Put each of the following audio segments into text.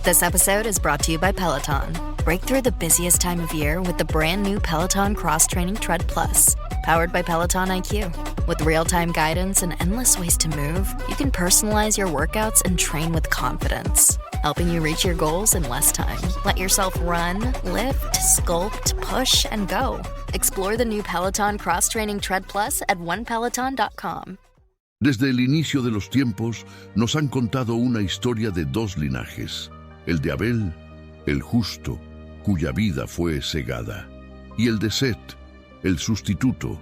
This episode is brought to you by Peloton. Break through the busiest time of year with the brand new Peloton Cross Training Tread Plus. Powered by Peloton IQ. With real-time guidance and endless ways to move, you can personalize your workouts and train with confidence, helping you reach your goals in less time. Let yourself run, lift, sculpt, push, and go. Explore the new Peloton Cross Training Tread Plus at onepeloton.com. Desde el inicio de los tiempos, nos han contado una historia de dos linajes, el de Abel, el justo, cuya vida fue cegada, y el de Set, el sustituto,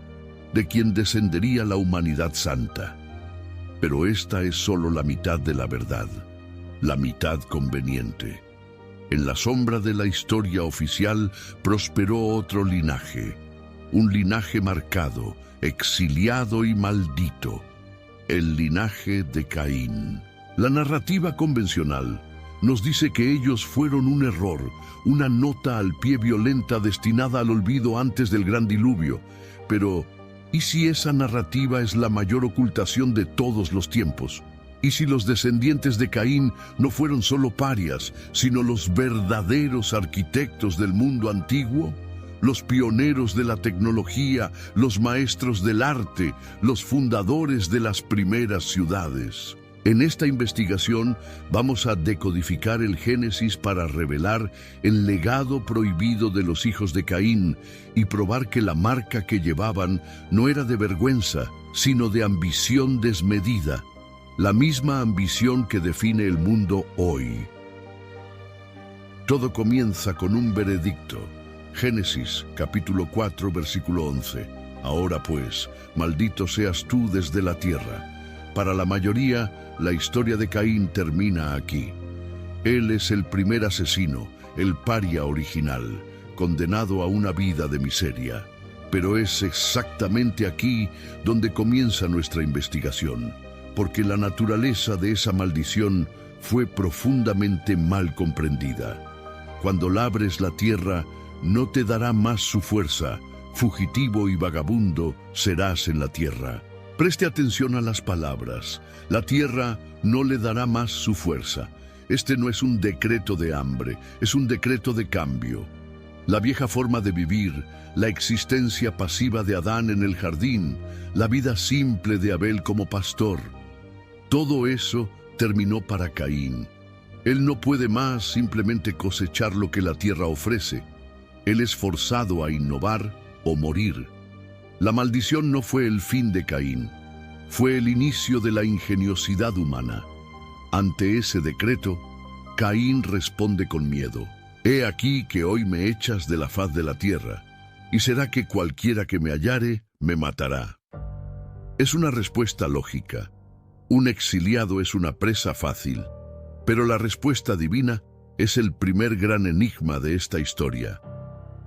de quien descendería la humanidad santa. Pero esta es solo la mitad de la verdad, la mitad conveniente. En la sombra de la historia oficial prosperó otro linaje, un linaje marcado, exiliado y maldito, el linaje de Caín. La narrativa convencional nos dice que ellos fueron un error, una nota al pie violenta destinada al olvido antes del gran diluvio. Pero, ¿y si esa narrativa es la mayor ocultación de todos los tiempos? ¿Y si los descendientes de Caín no fueron solo parias, sino los verdaderos arquitectos del mundo antiguo? Los pioneros de la tecnología, los maestros del arte, los fundadores de las primeras ciudades. En esta investigación vamos a decodificar el Génesis para revelar el legado prohibido de los hijos de Caín y probar que la marca que llevaban no era de vergüenza, sino de ambición desmedida, la misma ambición que define el mundo hoy. Todo comienza con un veredicto. Génesis, capítulo 4, versículo 11. Ahora pues, maldito seas tú desde la tierra. Para la mayoría, la historia de Caín termina aquí. Él es el primer asesino, el paria original, condenado a una vida de miseria. Pero es exactamente aquí donde comienza nuestra investigación, porque la naturaleza de esa maldición fue profundamente mal comprendida. Cuando labres la tierra, no te dará más su fuerza, fugitivo y vagabundo serás en la tierra. Preste atención a las palabras. La tierra no le dará más su fuerza. Este no es un decreto de hambre, es un decreto de cambio. La vieja forma de vivir, la existencia pasiva de Adán en el jardín, la vida simple de Abel como pastor, todo eso terminó para Caín. Él no puede más simplemente cosechar lo que la tierra ofrece. Él es forzado a innovar o morir. La maldición no fue el fin de Caín, fue el inicio de la ingeniosidad humana. Ante ese decreto, Caín responde con miedo. He aquí que hoy me echas de la faz de la tierra, y será que cualquiera que me hallare me matará. Es una respuesta lógica. Un exiliado es una presa fácil, pero la respuesta divina es el primer gran enigma de esta historia.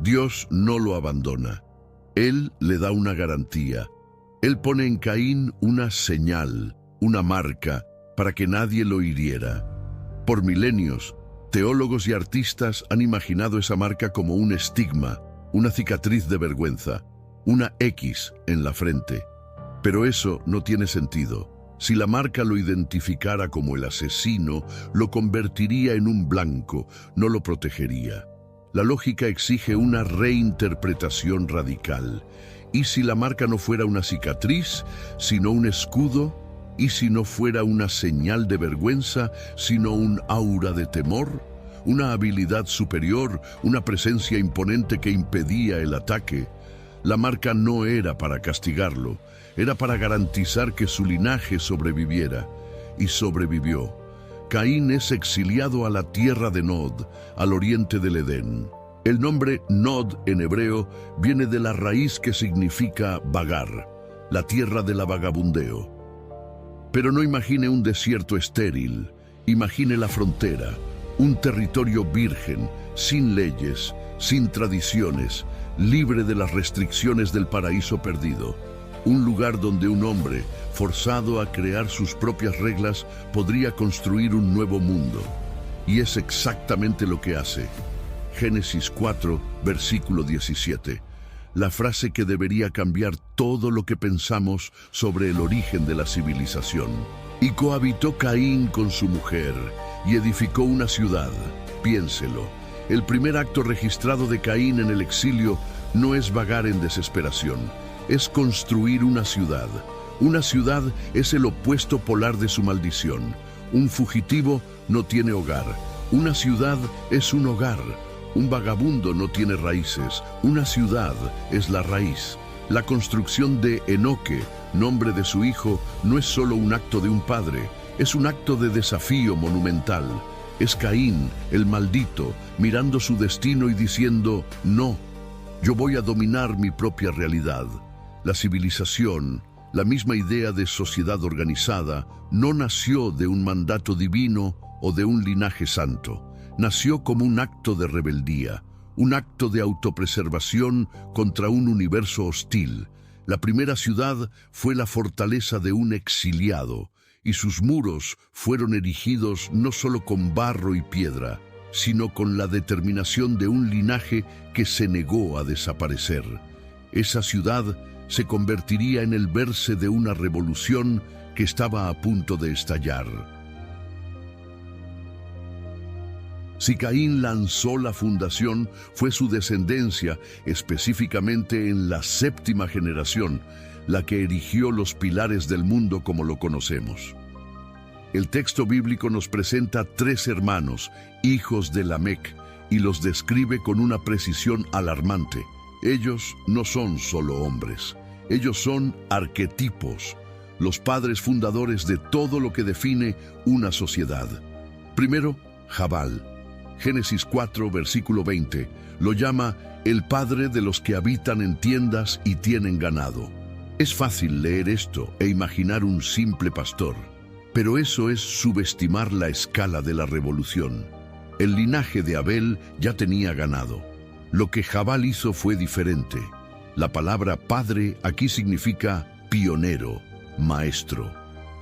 Dios no lo abandona. Él le da una garantía. Él pone en Caín una señal, una marca, para que nadie lo hiriera. Por milenios, teólogos y artistas han imaginado esa marca como un estigma, una cicatriz de vergüenza, una X en la frente. Pero eso no tiene sentido. Si la marca lo identificara como el asesino, lo convertiría en un blanco, no lo protegería. La lógica exige una reinterpretación radical. ¿Y si la marca no fuera una cicatriz, sino un escudo? ¿Y si no fuera una señal de vergüenza, sino un aura de temor? Una habilidad superior, una presencia imponente que impedía el ataque. La marca no era para castigarlo, era para garantizar que su linaje sobreviviera. Y sobrevivió. Caín es exiliado a la tierra de Nod, al oriente del Edén. El nombre Nod en hebreo viene de la raíz que significa vagar, la tierra de la vagabundeo. Pero no imagine un desierto estéril, imagine la frontera, un territorio virgen, sin leyes, sin tradiciones, libre de las restricciones del paraíso perdido. Un lugar donde un hombre, forzado a crear sus propias reglas, podría construir un nuevo mundo. Y es exactamente lo que hace. Génesis 4, versículo 17. La frase que debería cambiar todo lo que pensamos sobre el origen de la civilización. Y cohabitó Caín con su mujer, y edificó una ciudad. Piénselo, el primer acto registrado de Caín en el exilio no es vagar en desesperación, es construir una ciudad. Una ciudad es el opuesto polar de su maldición. Un fugitivo no tiene hogar. Una ciudad es un hogar. Un vagabundo no tiene raíces. Una ciudad es la raíz. La construcción de Enoque, nombre de su hijo, no es solo un acto de un padre, es un acto de desafío monumental. Es Caín, el maldito, mirando su destino y diciendo, no, yo voy a dominar mi propia realidad. La civilización, la misma idea de sociedad organizada, no nació de un mandato divino o de un linaje santo. Nació como un acto de rebeldía, un acto de autopreservación contra un universo hostil. La primera ciudad fue la fortaleza de un exiliado, y sus muros fueron erigidos no solo con barro y piedra, sino con la determinación de un linaje que se negó a desaparecer. Esa ciudad se convertiría en el verse de una revolución que estaba a punto de estallar. Si Caín lanzó la fundación, fue su descendencia, específicamente en la séptima generación, la que erigió los pilares del mundo como lo conocemos. El texto bíblico nos presenta 3 hermanos, hijos de Lamec, y los describe con una precisión alarmante. Ellos no son solo hombres, ellos son arquetipos, los padres fundadores de todo lo que define una sociedad. Primero, Jabal. Génesis 4, versículo 20, lo llama el padre de los que habitan en tiendas y tienen ganado. Es fácil leer esto e imaginar un simple pastor, pero eso es subestimar la escala de la revolución. El linaje de Abel ya tenía ganado. Lo que Jabal hizo fue diferente. La palabra padre aquí significa pionero, maestro.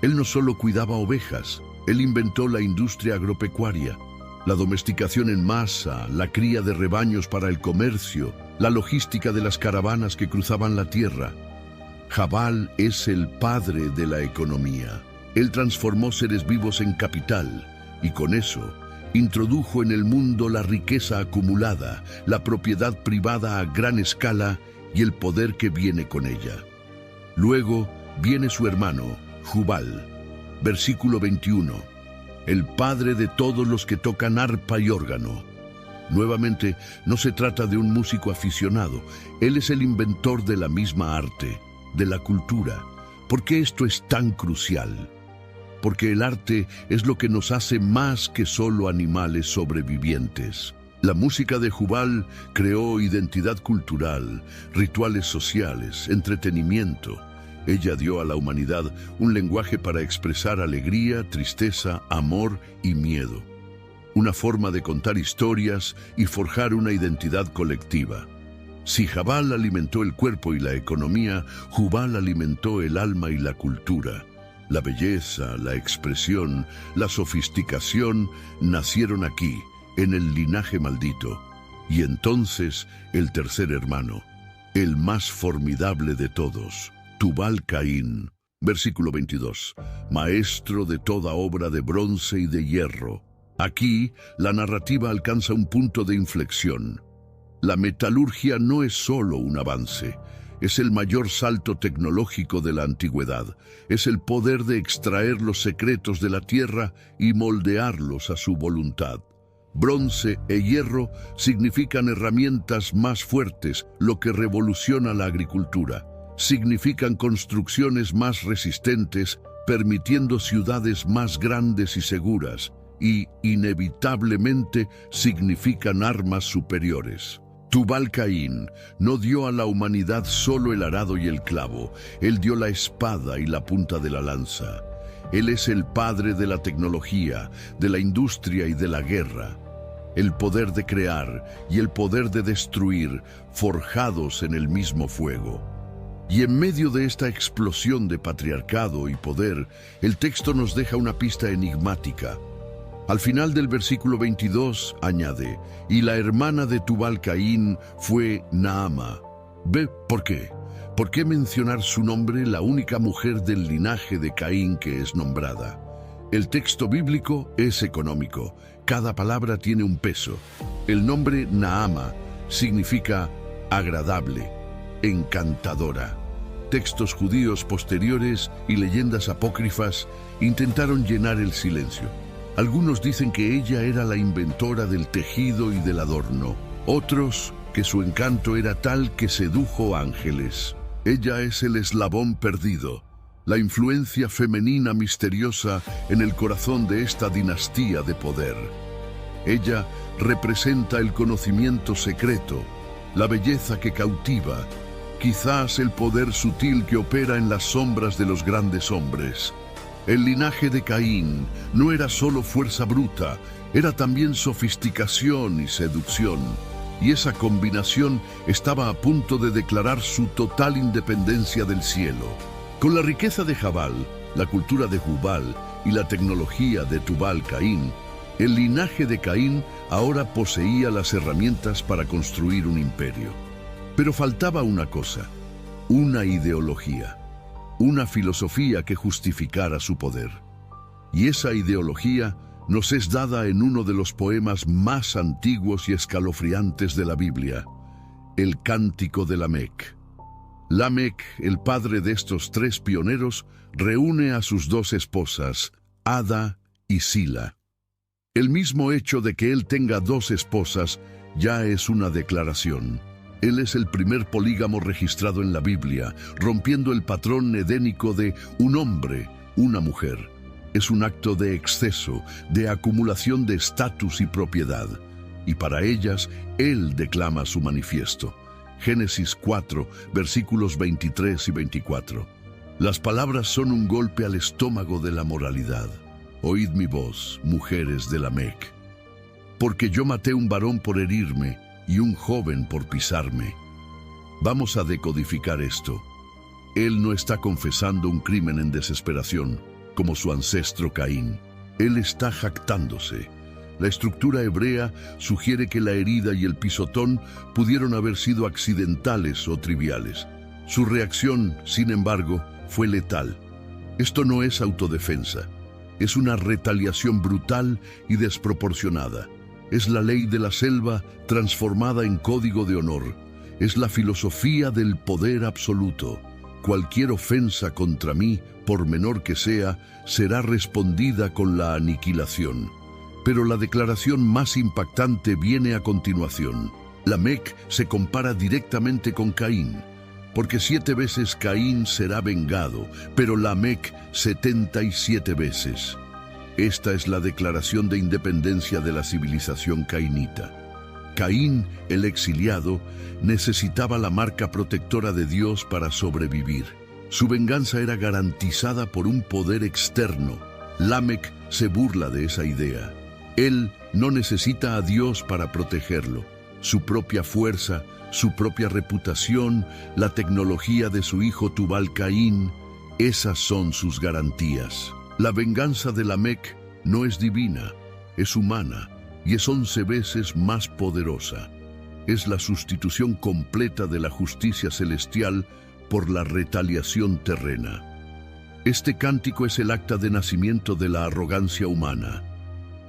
Él no solo cuidaba ovejas, él inventó la industria agropecuaria, la domesticación en masa, la cría de rebaños para el comercio, la logística de las caravanas que cruzaban la tierra. Jabal es el padre de la economía. Él transformó seres vivos en capital y con eso introdujo en el mundo la riqueza acumulada, la propiedad privada a gran escala y el poder que viene con ella. Luego viene su hermano, Jubal, versículo 21. El padre de todos los que tocan arpa y órgano. Nuevamente, no se trata de un músico aficionado. Él es el inventor de la misma arte, de la cultura. ¿Por qué esto es tan crucial? Porque el arte es lo que nos hace más que solo animales sobrevivientes. La música de Jubal creó identidad cultural, rituales sociales, entretenimiento. Ella dio a la humanidad un lenguaje para expresar alegría, tristeza, amor y miedo. Una forma de contar historias y forjar una identidad colectiva. Si Jabal alimentó el cuerpo y la economía, Jubal alimentó el alma y la cultura. La belleza, la expresión, la sofisticación nacieron aquí, en el linaje maldito. Y entonces el tercer hermano, el más formidable de todos, Tubal-Caín, versículo 22, maestro de toda obra de bronce y de hierro. Aquí, la narrativa alcanza un punto de inflexión. La metalurgia no es solo un avance, es el mayor salto tecnológico de la antigüedad, es el poder de extraer los secretos de la tierra y moldearlos a su voluntad. Bronce e hierro significan herramientas más fuertes, lo que revoluciona la agricultura. Significan construcciones más resistentes, permitiendo ciudades más grandes y seguras, y, inevitablemente, significan armas superiores. Tubal-Caín no dio a la humanidad solo el arado y el clavo, él dio la espada y la punta de la lanza. Él es el padre de la tecnología, de la industria y de la guerra. El poder de crear y el poder de destruir, forjados en el mismo fuego. Y en medio de esta explosión de patriarcado y poder, el texto nos deja una pista enigmática. Al final del versículo 22 añade, y la hermana de Tubal-Caín fue Naama. ¿Ve por qué? ¿Por qué mencionar su nombre, la única mujer del linaje de Caín que es nombrada? El texto bíblico es económico. Cada palabra tiene un peso. El nombre Naama significa agradable, encantadora. Textos judíos posteriores y leyendas apócrifas intentaron llenar el silencio. Algunos dicen que ella era la inventora del tejido y del adorno. Otros, que su encanto era tal que sedujo ángeles. Ella es el eslabón perdido, la influencia femenina misteriosa en el corazón de esta dinastía de poder. Ella representa el conocimiento secreto, la belleza que cautiva, quizás el poder sutil que opera en las sombras de los grandes hombres. El linaje de Caín no era solo fuerza bruta, era también sofisticación y seducción. Y esa combinación estaba a punto de declarar su total independencia del cielo. Con la riqueza de Jabal, la cultura de Jubal y la tecnología de Tubal-Caín, el linaje de Caín ahora poseía las herramientas para construir un imperio. Pero faltaba una cosa, una ideología, una filosofía que justificara su poder. Y esa ideología nos es dada en uno de los poemas más antiguos y escalofriantes de la Biblia, el Cántico de Lamec. Lamec, el padre de estos tres pioneros, reúne a sus dos esposas, Ada y Sila. El mismo hecho de que él tenga dos esposas ya es una declaración. Él es el primer polígamo registrado en la Biblia, rompiendo el patrón edénico de un hombre, una mujer. Es un acto de exceso, de acumulación de estatus y propiedad. Y para ellas, él declama su manifiesto. Génesis 4, versículos 23 y 24. Las palabras son un golpe al estómago de la moralidad. Oíd mi voz, mujeres de Lamec. Porque yo maté un varón por herirme y un joven por pisarme. Vamos a decodificar esto. Él no está confesando un crimen en desesperación, como su ancestro Caín. Él está jactándose. La estructura hebrea sugiere que la herida y el pisotón pudieron haber sido accidentales o triviales. Su reacción, sin embargo, fue letal. Esto no es autodefensa. Es una retaliación brutal y desproporcionada. Es la ley de la selva transformada en código de honor. Es la filosofía del poder absoluto. Cualquier ofensa contra mí, por menor que sea, será respondida con la aniquilación. Pero la declaración más impactante viene a continuación. Lamec se compara directamente con Caín, porque 7 veces Caín será vengado, pero Lamec 77 veces. Esta es la declaración de independencia de la civilización cainita. Caín, el exiliado, necesitaba la marca protectora de Dios para sobrevivir. Su venganza era garantizada por un poder externo. Lamec se burla de esa idea. Él no necesita a Dios para protegerlo. Su propia fuerza, su propia reputación, la tecnología de su hijo Tubal-Caín, esas son sus garantías. La venganza de Lamec no es divina, es humana y es 11 veces más poderosa. Es la sustitución completa de la justicia celestial por la retaliación terrena. Este cántico es el acta de nacimiento de la arrogancia humana.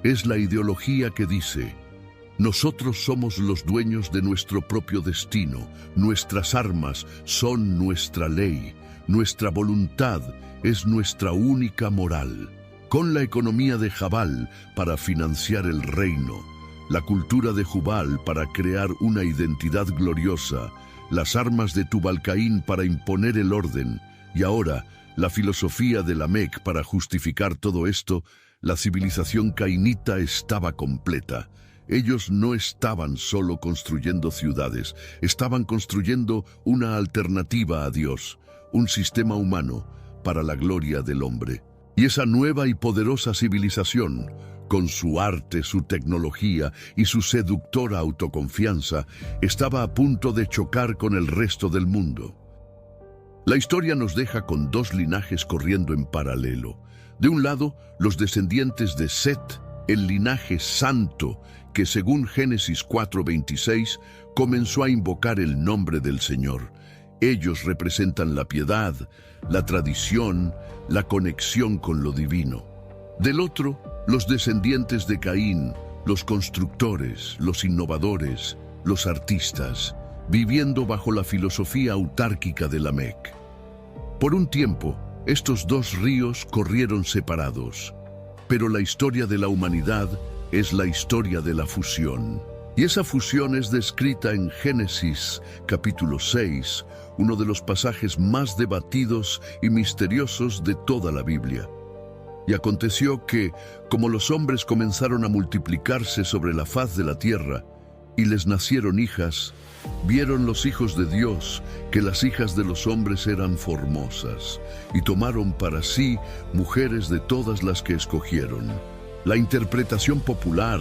Es la ideología que dice: nosotros somos los dueños de nuestro propio destino, nuestras armas son nuestra ley, nuestra voluntad es nuestra única moral. Con la economía de Jabal para financiar el reino, la cultura de Jubal para crear una identidad gloriosa, las armas de Tubal-Caín para imponer el orden, y ahora la filosofía de Lamec para justificar todo esto, la civilización cainita estaba completa. Ellos no estaban solo construyendo ciudades, estaban construyendo una alternativa a Dios, un sistema humano para la gloria del hombre. Y esa nueva y poderosa civilización, con su arte, su tecnología y su seductora autoconfianza, estaba a punto de chocar con el resto del mundo. La historia nos deja con 2 linajes corriendo en paralelo. De un lado, los descendientes de Set, el linaje santo, que según Génesis 4:26 comenzó a invocar el nombre del Señor. Ellos representan la piedad, la tradición, la conexión con lo divino. Del otro, los descendientes de Caín, los constructores, los innovadores, los artistas, viviendo bajo la filosofía autárquica de Lamec. Por un tiempo, estos dos ríos corrieron separados, pero la historia de la humanidad es la historia de la fusión. Y esa fusión es descrita en Génesis, capítulo 6, uno de los pasajes más debatidos y misteriosos de toda la Biblia. Y aconteció que, como los hombres comenzaron a multiplicarse sobre la faz de la tierra, y les nacieron hijas, vieron los hijos de Dios que las hijas de los hombres eran formosas, y tomaron para sí mujeres de todas las que escogieron. La interpretación popular,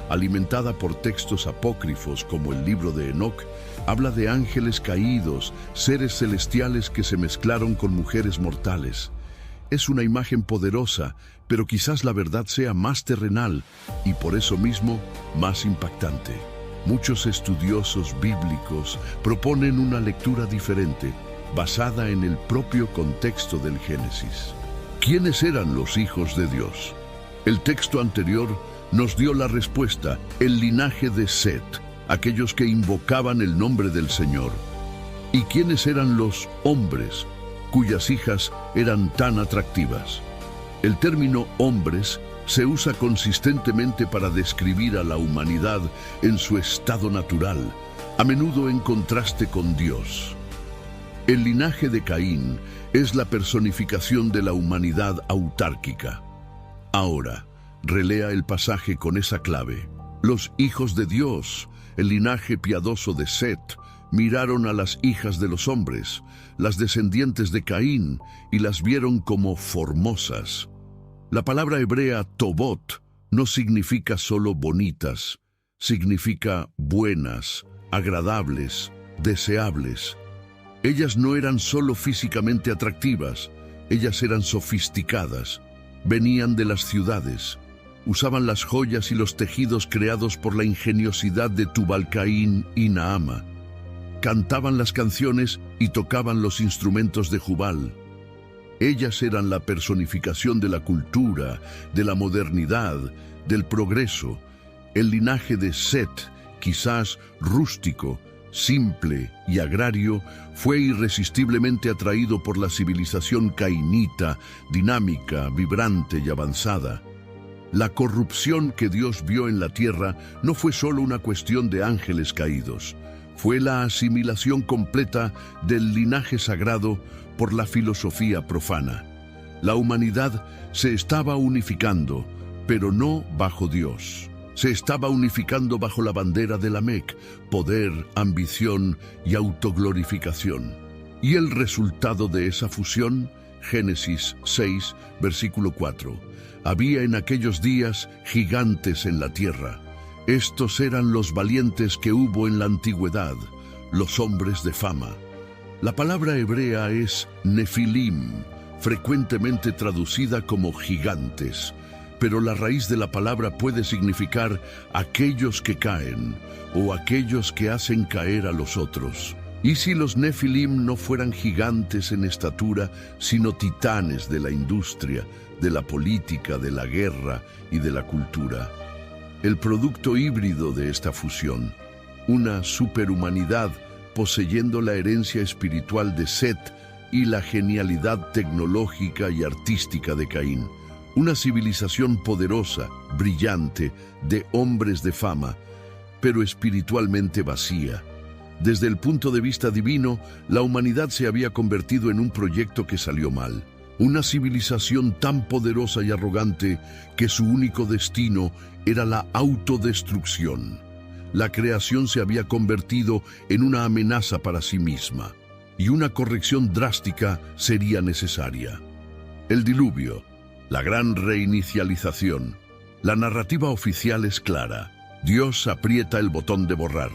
alimentada por textos apócrifos como el libro de Enoc, habla de ángeles caídos, seres celestiales que se mezclaron con mujeres mortales. Es una imagen poderosa, pero quizás la verdad sea más terrenal y por eso mismo más impactante. Muchos estudiosos bíblicos proponen una lectura diferente, basada en el propio contexto del Génesis. ¿Quiénes eran los hijos de Dios? El texto anterior nos dio la respuesta: el linaje de Set, aquellos que invocaban el nombre del Señor. ¿Y quiénes eran los hombres cuyas hijas eran tan atractivas? El término hombres se usa consistentemente para describir a la humanidad en su estado natural, a menudo en contraste con Dios. El linaje de Caín es la personificación de la humanidad autárquica. Ahora, relea el pasaje con esa clave. Los hijos de Dios, el linaje piadoso de Set, miraron a las hijas de los hombres, las descendientes de Caín, y las vieron como formosas. La palabra hebrea tobot no significa solo bonitas, significa buenas, agradables, deseables. Ellas no eran solo físicamente atractivas, ellas eran sofisticadas, venían de las ciudades, usaban las joyas y los tejidos creados por la ingeniosidad de Tubal-Caín y Naama. Cantaban las canciones y tocaban los instrumentos de Jubal. Ellas eran la personificación de la cultura, de la modernidad, del progreso. El linaje de Set, quizás rústico, simple y agrario, fue irresistiblemente atraído por la civilización cainita, dinámica, vibrante y avanzada. La corrupción que Dios vio en la tierra no fue solo una cuestión de ángeles caídos, fue la asimilación completa del linaje sagrado por la filosofía profana. La humanidad se estaba unificando, pero no bajo Dios. Se estaba unificando bajo la bandera de Lamec, poder, ambición y autoglorificación. ¿Y el resultado de esa fusión? Génesis 6, versículo 4. Había en aquellos días gigantes en la tierra. Estos eran los valientes que hubo en la antigüedad, los hombres de fama. La palabra hebrea es nefilim, frecuentemente traducida como gigantes, pero la raíz de la palabra puede significar aquellos que caen o aquellos que hacen caer a los otros. ¿Y si los nefilim no fueran gigantes en estatura, sino titanes de la industria, de la política, de la guerra y de la cultura? El producto híbrido de esta fusión, una superhumanidad poseyendo la herencia espiritual de Set y la genialidad tecnológica y artística de Caín. Una civilización poderosa, brillante, de hombres de fama, pero espiritualmente vacía. Desde el punto de vista divino, la humanidad se había convertido en un proyecto que salió mal. Una civilización tan poderosa y arrogante que su único destino era la autodestrucción. La creación se había convertido en una amenaza para sí misma, y una corrección drástica sería necesaria. El diluvio, la gran reinicialización. La narrativa oficial es clara. Dios aprieta el botón de borrar.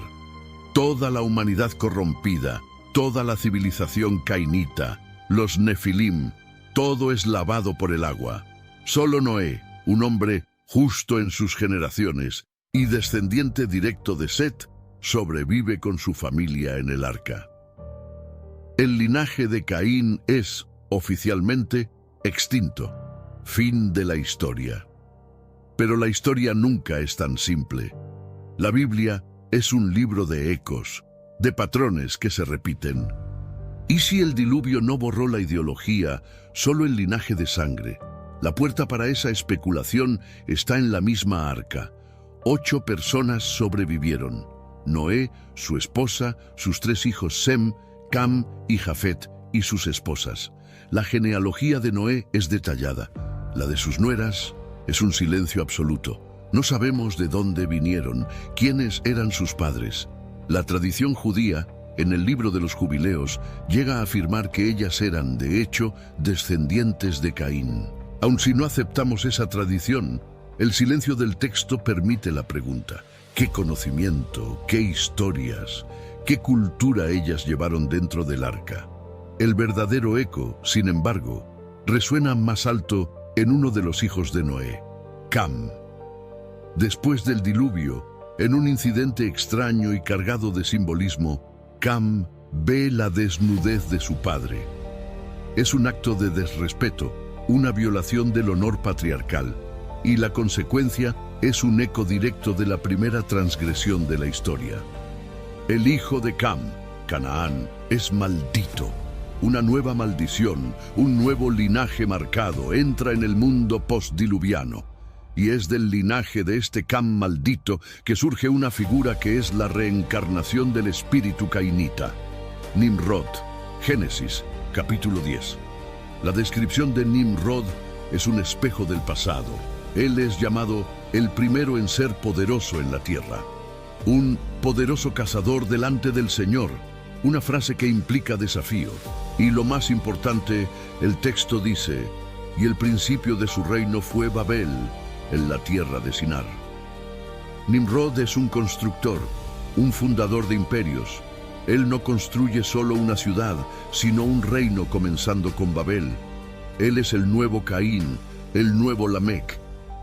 Toda la humanidad corrompida, toda la civilización cainita, los nefilim, todo es lavado por el agua. Solo Noé, un hombre justo en sus generaciones y descendiente directo de Set, sobrevive con su familia en el arca. El linaje de Caín es, oficialmente, extinto. Fin de la historia. Pero la historia nunca es tan simple. La Biblia es un libro de ecos, de patrones que se repiten. ¿Y si el diluvio no borró la ideología, solo el linaje de sangre? La puerta para esa especulación está en la misma arca. 8 personas sobrevivieron: Noé, su esposa, sus 3 hijos Sem, Cam y Jafet, y sus esposas. La genealogía de Noé es detallada. La de sus nueras es un silencio absoluto. No sabemos de dónde vinieron, quiénes eran sus padres. La tradición judía, en el libro de los Jubileos, llega a afirmar que ellas eran, de hecho, descendientes de Caín. Aun si no aceptamos esa tradición, el silencio del texto permite la pregunta: ¿qué conocimiento, qué historias, qué cultura ellas llevaron dentro del arca? El verdadero eco, sin embargo, resuena más alto en uno de los hijos de Noé, Cam. Después del diluvio, en un incidente extraño y cargado de simbolismo, Cam ve la desnudez de su padre. Es un acto de desrespeto, una violación del honor patriarcal, y la consecuencia es un eco directo de la primera transgresión de la historia. El hijo de Cam, Canaán, es maldito. Una nueva maldición, un nuevo linaje marcado, entra en el mundo postdiluviano. Y es del linaje de este Cam maldito que surge una figura que es la reencarnación del espíritu cainita: Nimrod. Génesis, capítulo 10. La descripción de Nimrod es un espejo del pasado. Él es llamado el primero en ser poderoso en la tierra. Un poderoso cazador delante del Señor, una frase que implica desafío. Y lo más importante, el texto dice: y el principio de su reino fue Babel, en la tierra de Sinar. Nimrod es un constructor, un fundador de imperios. Él no construye solo una ciudad, sino un reino, comenzando con Babel. Él es el nuevo Caín, el nuevo Lamec,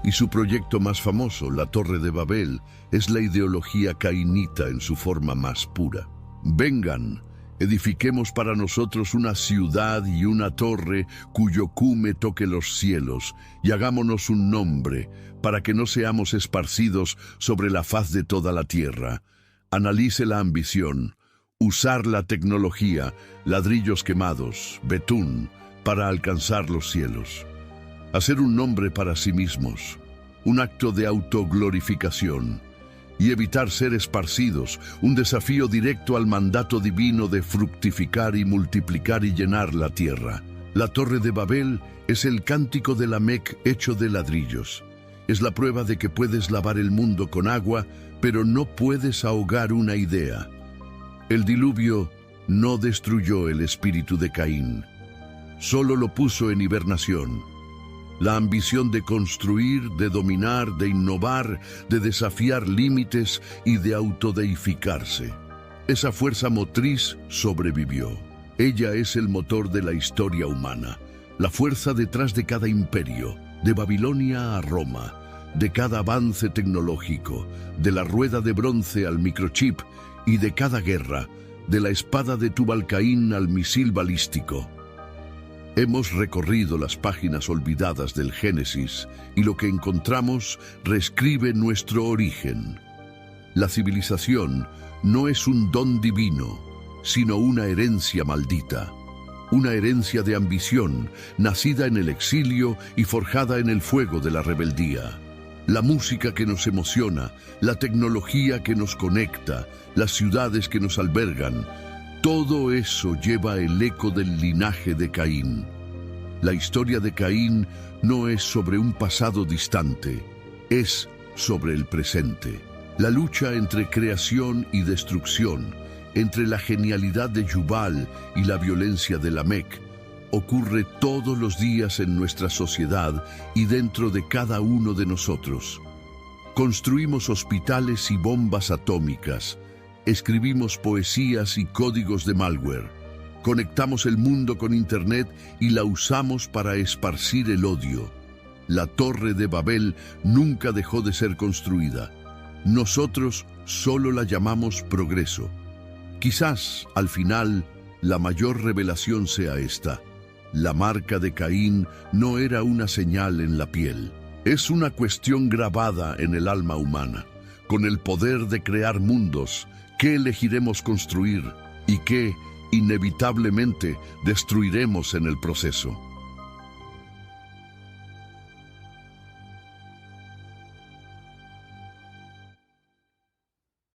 y su proyecto más famoso, la Torre de Babel, es la ideología cainita en su forma más pura. Vengan, edifiquemos para nosotros una ciudad y una torre cuyo cume toque los cielos, y hagámonos un nombre, para que no seamos esparcidos sobre la faz de toda la tierra. Analice la ambición, usar la tecnología, ladrillos quemados, betún, para alcanzar los cielos. Hacer un nombre para sí mismos, un acto de autoglorificación, y evitar ser esparcidos, un desafío directo al mandato divino de fructificar y multiplicar y llenar la tierra. La Torre de Babel es el cántico de Lamec hecho de ladrillos. Es la prueba de que puedes lavar el mundo con agua, pero no puedes ahogar una idea. El diluvio no destruyó el espíritu de Caín, solo lo puso en hibernación. La ambición de construir, de dominar, de innovar, de desafiar límites y de autodeificarse. Esa fuerza motriz sobrevivió. Ella es el motor de la historia humana, la fuerza detrás de cada imperio, de Babilonia a Roma, de cada avance tecnológico, de la rueda de bronce al microchip y de cada guerra, de la espada de Tubal-Caín al misil balístico. Hemos recorrido las páginas olvidadas del Génesis y lo que encontramos reescribe nuestro origen. La civilización no es un don divino, sino una herencia maldita. Una herencia de ambición, nacida en el exilio y forjada en el fuego de la rebeldía. La música que nos emociona, la tecnología que nos conecta, las ciudades que nos albergan, todo eso lleva el eco del linaje de Caín. La historia de Caín no es sobre un pasado distante, es sobre el presente. La lucha entre creación y destrucción, entre la genialidad de Yubal y la violencia de Lamec, ocurre todos los días en nuestra sociedad y dentro de cada uno de nosotros. Construimos hospitales y bombas atómicas, escribimos poesías y códigos de malware, conectamos el mundo con Internet y la usamos para esparcir el odio. La Torre de Babel nunca dejó de ser construida. Nosotros solo la llamamos progreso. Quizás, al final, la mayor revelación sea esta: La marca de Caín no era una señal en la piel, es una cuestión grabada en el alma humana. Con el poder de crear mundos, ¿qué elegiremos construir y qué, inevitablemente, destruiremos en el proceso?